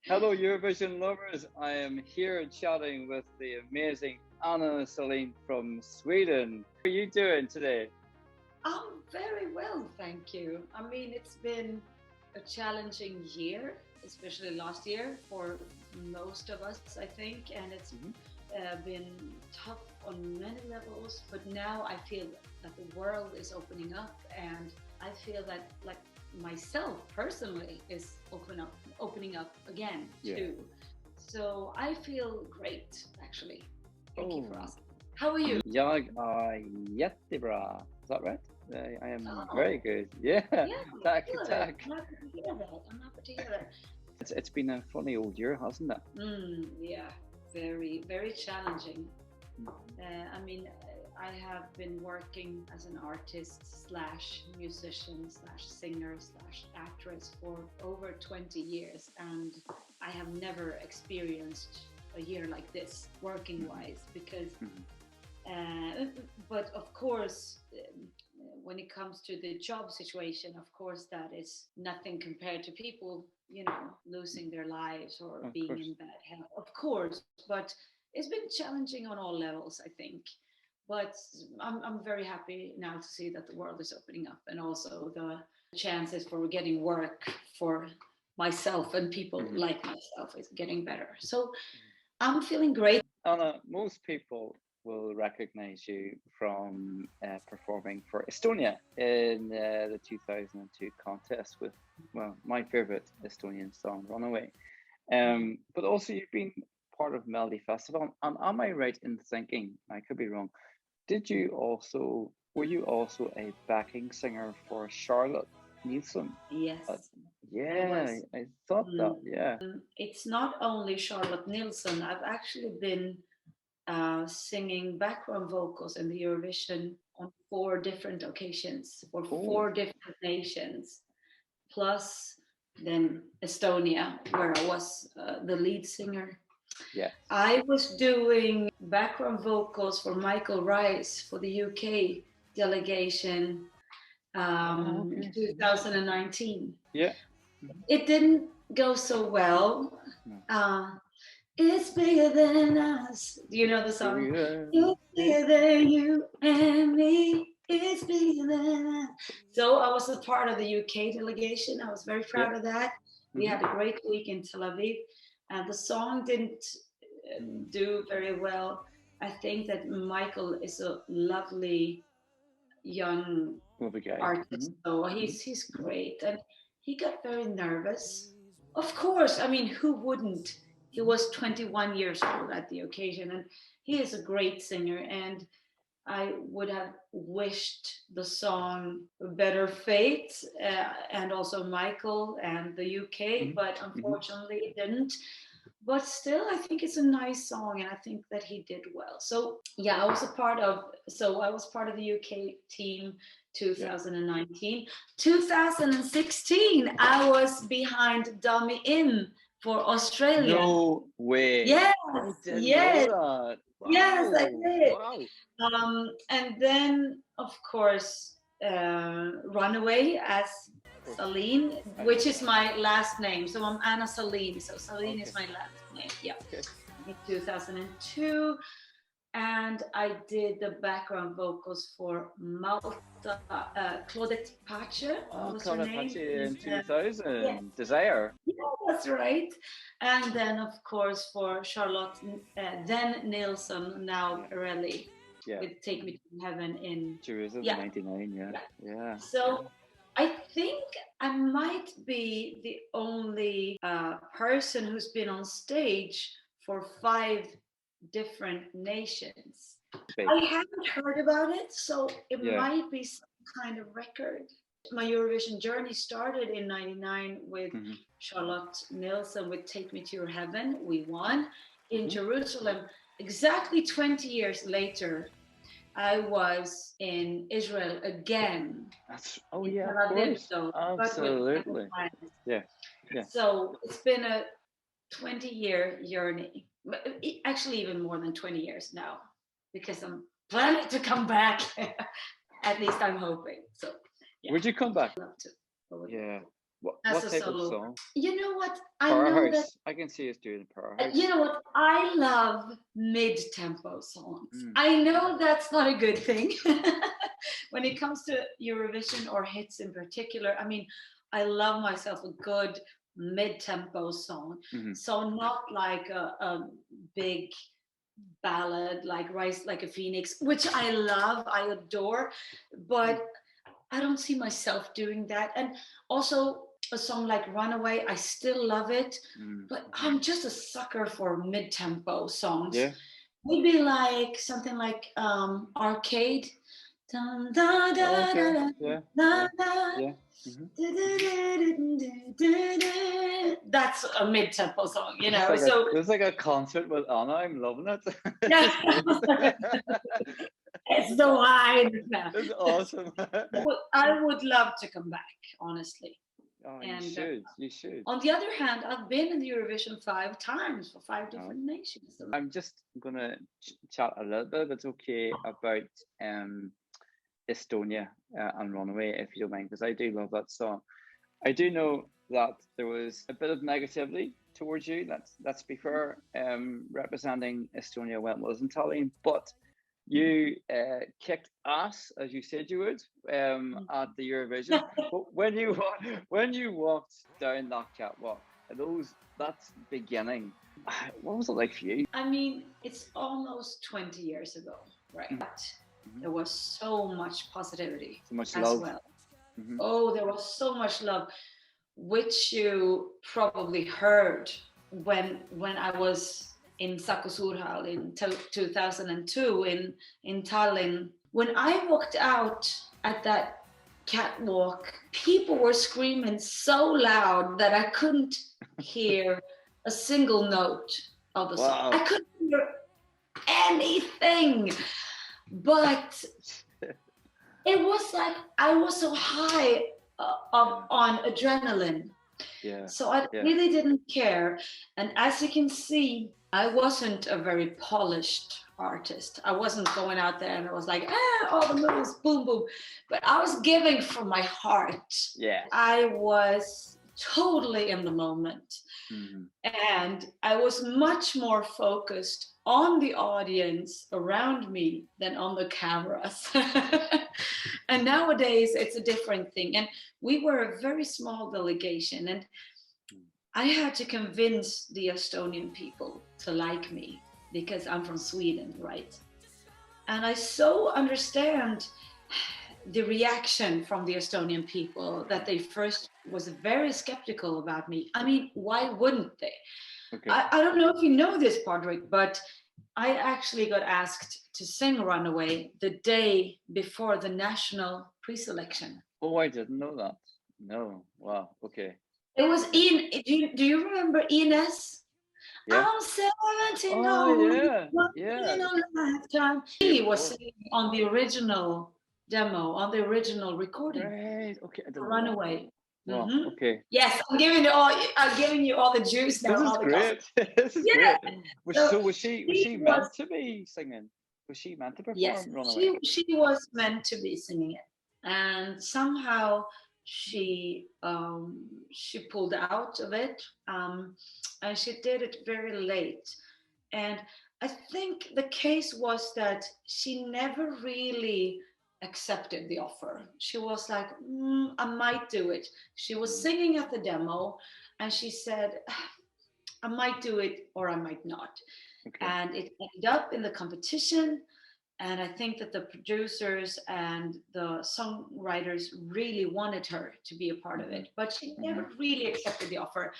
Hello, Eurovision lovers. I am here chatting with the amazing Sahlene from Sweden. How are you doing today? I'm very well, thank you. I mean, it's been a challenging year, especially last year for most of us, I think, and it's been tough on many levels. But now I feel that the world is opening up, and I feel that, like myself personally, is opening up again too. So I feel great, actually. Thank you for asking. How are you? Jag är jättebra. Is that right? I am very good. Yeah, Tack. good. I'm happy to hear that. I'm happy to hear that. It's been a funny old year, hasn't it? Yeah, very, very challenging. I mean, I have been working as an artist slash musician slash singer slash actress for over 20 years, and I have never experienced a year like this working wise, because but of course when it comes to the job situation, of course that is nothing compared to people, you know, losing their lives or being in bad health, of course, but it's been challenging on all levels, I think. But I'm very happy now to see that the world is opening up, and also the chances for getting work for myself and people like myself is getting better. So I'm feeling great. Anna, most people will recognize you from performing for Estonia in the 2002 contest with, well, my favorite Estonian song, Runaway. But also you've been part of Melodifestivalen. And am I right in thinking, I could be wrong, were you also a backing singer for Charlotte Nielsen? Yes. I thought that, yeah. It's not only Charlotte Nielsen. I've actually been singing background vocals in the Eurovision on 4 different occasions for 4 different nations, plus then Estonia, where I was the lead singer. Yeah, I was doing background vocals for Michael Rice for the UK delegation 2019. Yeah. It didn't go so well. It's bigger than us. Do you know the song? It's bigger than you and me. It's bigger than us. So I was a part of the UK delegation. I was very proud of that. We had a great week in Tel Aviv. And the song didn't do very well. I think that Michael is a lovely young artist. So he's great. And he got very nervous. Of course, I mean, who wouldn't? He was 21 years old at the occasion, and he is a great singer. And I would have wished the song better fate, and also Michael and the UK, but unfortunately it didn't. But still, I think it's a nice song, and I think that he did well. So yeah, I was part of the UK team 2019. 2016, I was behind Dummy In for Australia. No way. Yes. Wow. Yes, I did. Wow. And then, of course, Runaway as Sahlene, which is my last name. So I'm Anna Sahlene. So Sahlene is my last name. Yeah. In 2002. And I did the background vocals for Malta, Claudette Pache. Claudette Pache in 2000. Desire. Yeah, that's right. And then, of course, for Charlotte, then Nielsen, now Pirelli. With Take Me to Heaven in Jerusalem, 99. Yeah. So I think I might be the only person who's been on stage for 5 different nations. I haven't heard about it, so it might be some kind of record. My Eurovision journey started in 99 with Charlotte Nielsen with Take Me to Your Heaven. We won in Jerusalem. Exactly 20 years later, I was in Israel again. Of course. Absolutely. Yeah. So it's been a 20-year journey. Actually, even more than 20 years now, because I'm planning to come back. At least I'm hoping. So, would you come back? I'd love to. as What a type of solo. song? You know what? I know that. Powerhouse. I can see us doing Powerhouse. You know what? I love mid-tempo songs. I know that's not a good thing when it comes to Eurovision or hits in particular. I mean, I love myself a good mid-tempo song. So not like a big ballad like Rise Like a Phoenix, which I love, I adore, but I don't see myself doing that. And also a song like Runaway, I still love it, but I'm just a sucker for mid-tempo songs. Yeah. Maybe like something like Arcade. Dun, da, da, Okay. da, Yeah. da, Yeah. da. That's a mid-tempo song, you know. It's like a concert with Anna. I'm loving it. It's the wine. It's awesome. I would love to come back, honestly. Oh, And, you should. On the other hand, I've been in the Eurovision 5 times for 5 different nations. So. I'm just gonna chat a little bit, if it's okay, about Estonia and Runaway, if you don't mind, because I do love that song. I do know that there was a bit of negativity towards you. Let's be fair. Representing Estonia when it was in Tallinn, but you kicked ass, as you said you would, at the Eurovision. But when you walked down that catwalk, that's beginning. What was it like for you? I mean, it's almost 20 years ago, right? But there was so much positivity, so much as love. Well. Oh, there was so much love, which you probably heard when I was in Saku Suurhall in 2002 in Tallinn. When I walked out at that catwalk, people were screaming so loud that I couldn't hear a single note of the song. I couldn't hear anything, but it was like I was so high on adrenaline. So I really didn't care. And as you can see, I wasn't a very polished artist. I wasn't going out there and I was like, all the moves, boom, boom. But I was giving from my heart. Yeah. I was totally in the moment. And I was much more focused on the audience around me than on the cameras. And nowadays it's a different thing. And we were a very small delegation, and I had to convince the Estonian people to like me because I'm from Sweden, right? And I so understand the reaction from the Estonian people that they first was very skeptical about me. I mean, why wouldn't they? Okay. I don't know if you know this, Patrick, but I actually got asked to sing Runaway the day before the national pre-selection. Oh, I didn't know that. No. Wow. Okay. It was do you remember Ines? Yeah. I'm 17. Lifetime. He was singing on the original demo, on the original recording. Right. Okay. Runaway. Wow. Okay. Yes, I'm giving you all the juice now. This is great. This is great. So was she meant to be singing? Was she meant to perform? Yes, Runaway? she was meant to be singing it, and somehow she pulled out of it, and she did it very late. And I think the case was that she never really accepted the offer. She was like, I might do it. She was singing at the demo, and she said, I might do it or I might not. Okay. And it ended up in the competition. And I think that the producers and the songwriters really wanted her to be a part of it, but she never really accepted the offer.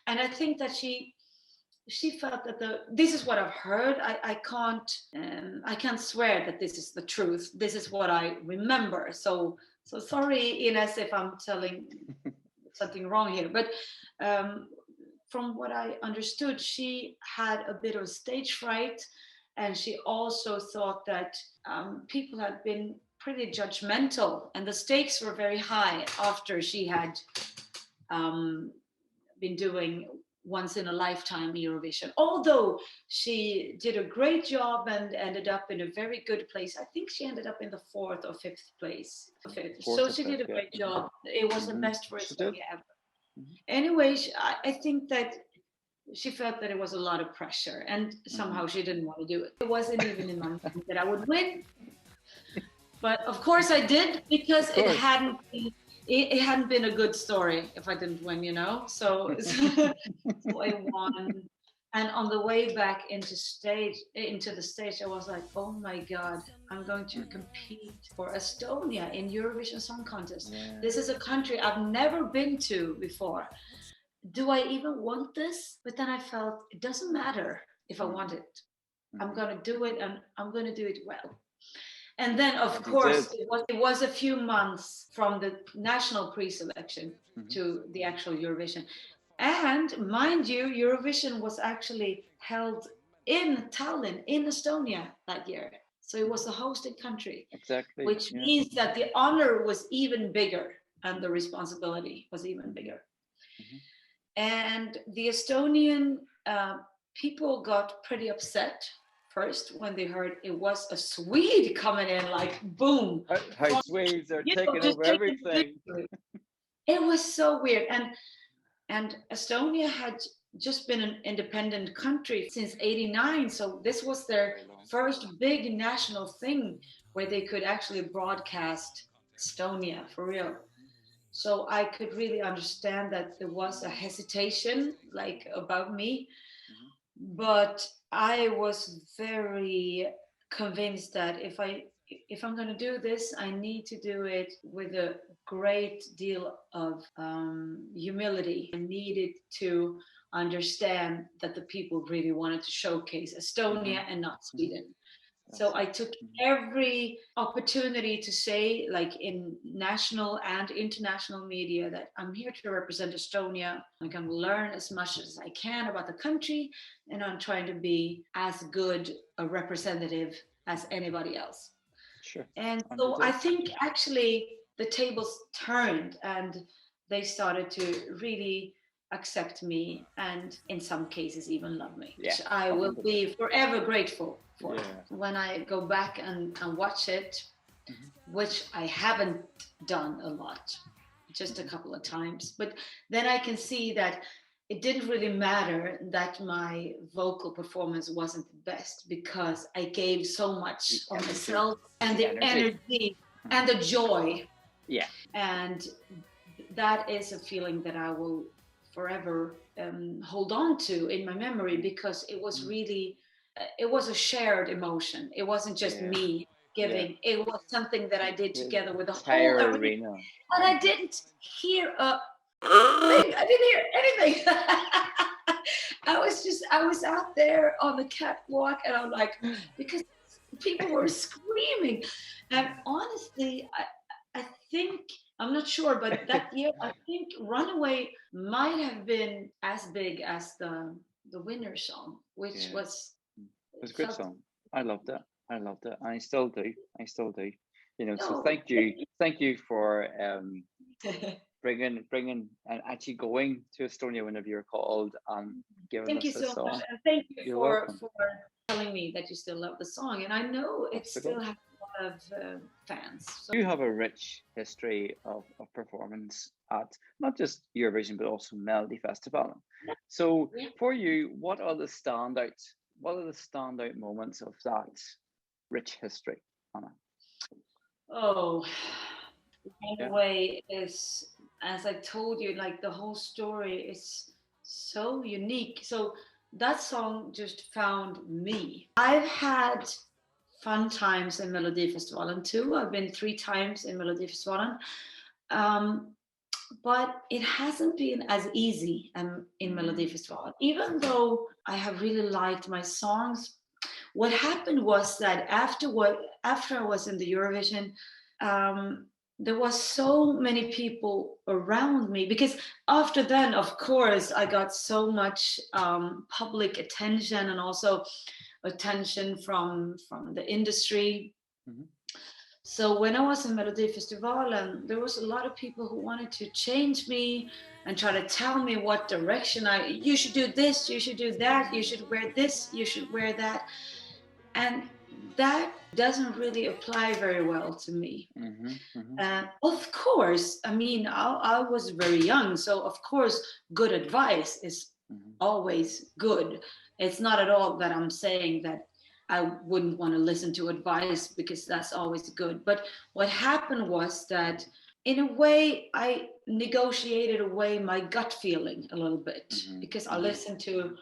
And I think that she felt that this is what I've heard. I can't swear that this is the truth. This is what I remember. So sorry, Ines, if I'm telling something wrong here. But from what I understood, she had a bit of stage fright. And she also thought that people had been pretty judgmental, and the stakes were very high after she had been doing once in a lifetime Eurovision. Although she did a great job and ended up in a very good place. I think she ended up in the 4th or 5th place. So she did a great job. It was the best for Estonia ever. anyway, I think that she felt that it was a lot of pressure, and somehow she didn't want to do it. It wasn't even in my mind that I would win, but of course I did, because it hadn't been a good story if I didn't win, you know. So I won, and on the way back into the stage, I was like, oh my God, I'm going to compete for Estonia in Eurovision Song Contest. Yeah. This is a country I've never been to before. Do I even want this? But then I felt it doesn't matter if I want it. I'm going to do it, and I'm going to do it well. And then, of course, it was a few months from the national pre-selection to the actual Eurovision. And mind you, Eurovision was actually held in Tallinn, in Estonia that year. So it was the hosting country. Exactly. Which means that the honor was even bigger and the responsibility was even bigger. And the Estonian people got pretty upset first when they heard it was a Swede coming in, like boom. How Swedes are taking over everything. It was so weird. And Estonia had just been an independent country since '89. So this was their first big national thing where they could actually broadcast Estonia for real. So I could really understand that there was a hesitation like about me, but I was very convinced that if I'm going to do this, I need to do it with a great deal of humility. I needed to understand that the people really wanted to showcase Estonia and not Sweden. So I took every opportunity to say, like in national and international media, that I'm here to represent Estonia. I'm going to learn as much as I can about the country, and I'm trying to be as good a representative as anybody else. Sure. And so I think actually the tables turned, and they started to really accept me, and in some cases even love me, which I will be forever grateful for. When I go back and watch it, which I haven't done a lot, just a couple of times, but then I can see that it didn't really matter that my vocal performance wasn't the best, because I gave so much of myself and the energy and the joy. Yeah. And that is a feeling that I will forever hold on to in my memory, because it was really, it was a shared emotion. It wasn't just me giving. It was something that I did together with the whole arena. And I didn't hear a thing. I didn't hear anything. I was out there on the catwalk, and I'm like, because people were screaming. And honestly, I think, I'm not sure, but that year, I think Runaway might have been as big as the winner song, which was... It was a good song. I loved it. I still do. You know, so thank you for bringing and actually going to Estonia whenever you're called and giving us this song. Much. And thank you for telling me that you still love the song. And I know it still has a lot of fans. So. You have a rich history of performance at not just Eurovision, but also Melodifestivalen. So for you, what are the standout moments of that rich history, Anna? Oh, Runaway is, as I told you, like the whole story is so unique. So that song just found me. I've had fun times in Melodifestivalen too. I've been 3 times in Melodifestivalen. But it hasn't been as easy in Melodifestivalen. Even though I have really liked my songs, what happened was that after I was in the Eurovision, there was so many people around me, because after then, of course, I got so much public attention, and also attention from the industry. So when I was in Melodifestivalen, there was a lot of people who wanted to change me and try to tell me what direction you should do this, you should do that, you should wear this, you should wear that. And that doesn't really apply very well to me. Of course, I mean, I was very young, so of course, good advice is always good. It's not at all that I'm saying that I wouldn't want to listen to advice, because that's always good. But what happened was that, in a way, I negotiated away my gut feeling a little bit, because I listened to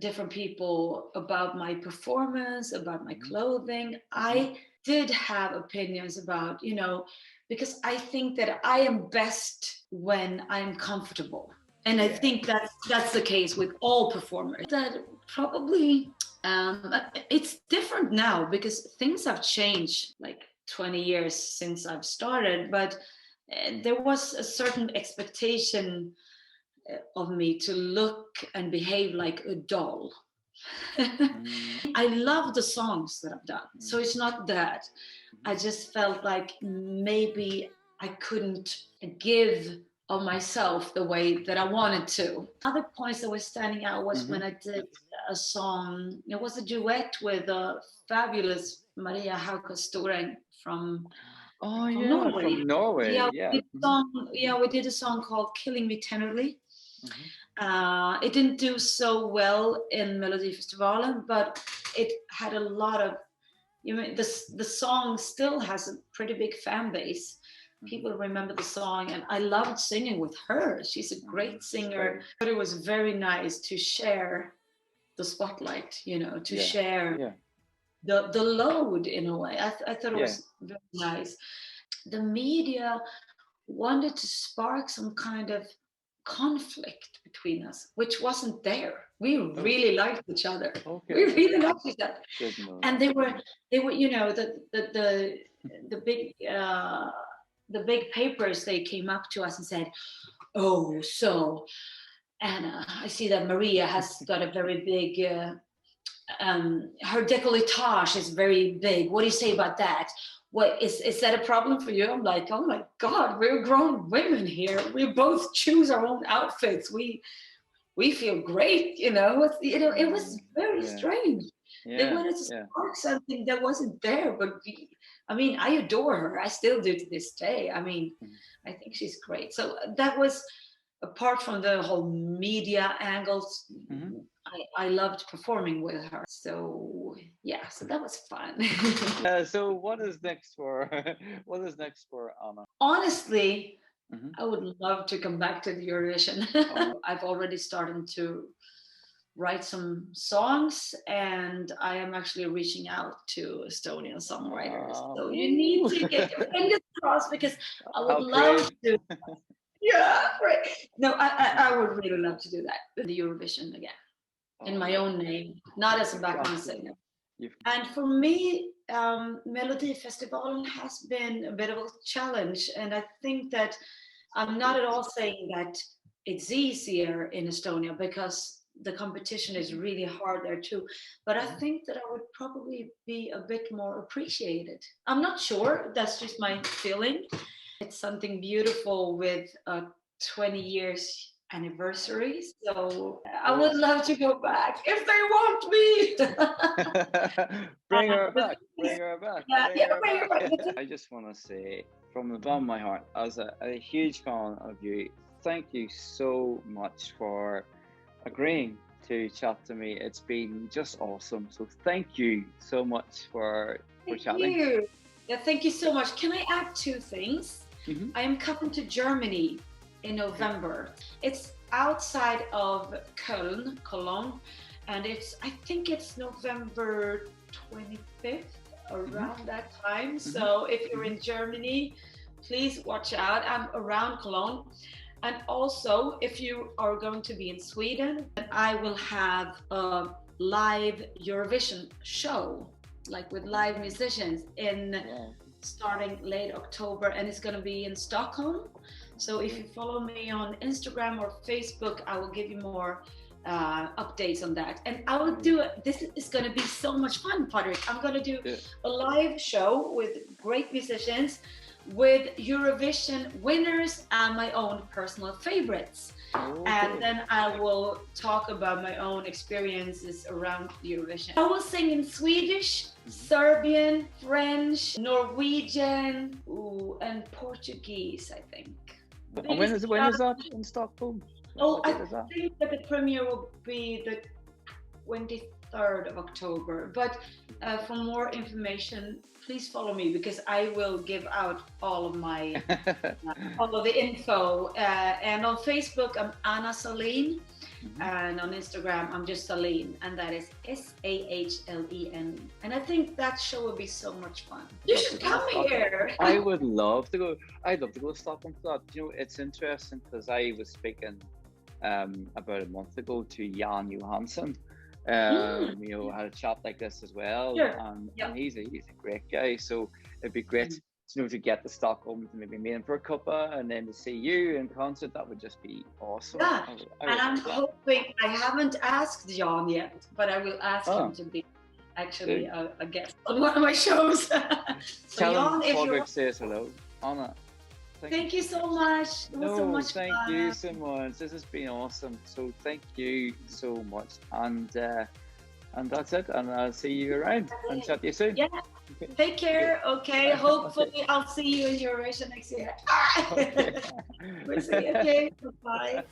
different people about my performance, about my clothing. I did have opinions about, you know, because I think that I am best when I'm comfortable. And I think that's the case with all performers. That probably, it's different now because things have changed like 20 years since I've started, but there was a certain expectation of me to look and behave like a doll. I love the songs that I've done, so it's not that. I just felt like maybe I couldn't give of myself the way that I wanted to. Other points that were standing out was when I did a song. It was a duet with a fabulous Maria Hauke Storeng from Norway. From Norway. We did a song called "Killing Me Tenderly." It didn't do so well in Melodifestivalen, but it had a lot of, you know, the song still has a pretty big fan base. People remember the song, and I loved singing with her. She's a great singer, but it was very nice to share the spotlight, you know, to share the load in a way. I thought it was very nice. The media wanted to spark some kind of conflict between us, which wasn't there. We really liked each other. We really liked each other. And they were, you know, the big papers, they came up to us and said, "Oh, so Anna, I see that Maria has got a very big, her décolletage is very big. What do you say about that? What is that a problem for you?" I'm like, "Oh my God, we're grown women here. We both choose our own outfits. We feel great, you know." It was very strange. They wanted to spark something that wasn't there, but I mean, I adore her. I still do to this day. I mean, I think she's great. So that was, apart from the whole media angles, I loved performing with her. So yeah, so that was fun. So what is next for Anna? Honestly, I would love to come back to the Eurovision. I've already started to write some songs, and I am actually reaching out to Estonian songwriters. So you need to get your fingers crossed, because I would love to. Yeah, right. No, I would really love to do that, the Eurovision again, in my own name, not as a background singer. And for me, Melodifestivalen has been a bit of a challenge, and I think that I'm not at all saying that it's easier in Estonia, because the competition is really hard there too. But I think that I would probably be a bit more appreciated. I'm not sure, that's just my feeling. It's something beautiful with a 20 years anniversary. So I would love to go back if they want me. Bring her back. Bring her back. Bring her back. I just want to say, from the bottom of my heart, as a huge fan of you, thank you so much for agreeing to chat to me. It's been just awesome. So thank you so much for chatting. You. Yeah, thank you so much. Can I add two things? I am coming to Germany in November. It's outside of Cologne, and I think it's November 25th, around that time. So if you're in Germany, please watch out. I'm around Cologne. And also, if you are going to be in Sweden, I will have a live Eurovision show, like with live musicians, starting late October, and it's going to be in Stockholm. So if you follow me on Instagram or Facebook, I will give you more updates on that. And I will do it. This is going to be so much fun, Patrick. I'm going to do a live show with great musicians. with Eurovision winners and my own personal favorites. And then I will talk about my own experiences around Eurovision. I will sing in Swedish, Serbian, French, Norwegian, and Portuguese, I think. And when is that in Stockholm? I think that the premiere will be the 23rd of October. But for more information, please follow me, because I will give out all of my all of the info. And on Facebook, I'm Anna Sahlene, and on Instagram, I'm just Sahlene, and that is Sahlene. And I think that show will be so much fun. You should come here. I would love to go. I'd love to go to Stockholm for that. You know, it's interesting because I was speaking about a month ago to Jan Johansson. You know, had a chat like this as well, and he's a great guy. So it'd be great, you know, to get to Stockholm to maybe meet him for a cuppa, and then to see you in concert. That would just be awesome. Yeah, and I'm hoping, I haven't asked Jan yet, but I will ask him to be actually a guest on one of my shows. So tell Jan, him Fredrik says hello. Anna. Thank you so much. It was so much fun. Thank you so much. This has been awesome. So thank you so much. And that's it. And I'll see you around and chat to you soon. Yeah. Okay. Take care. Okay. Hopefully I'll see you in Eurovision next year. We'll see you. Okay. Bye.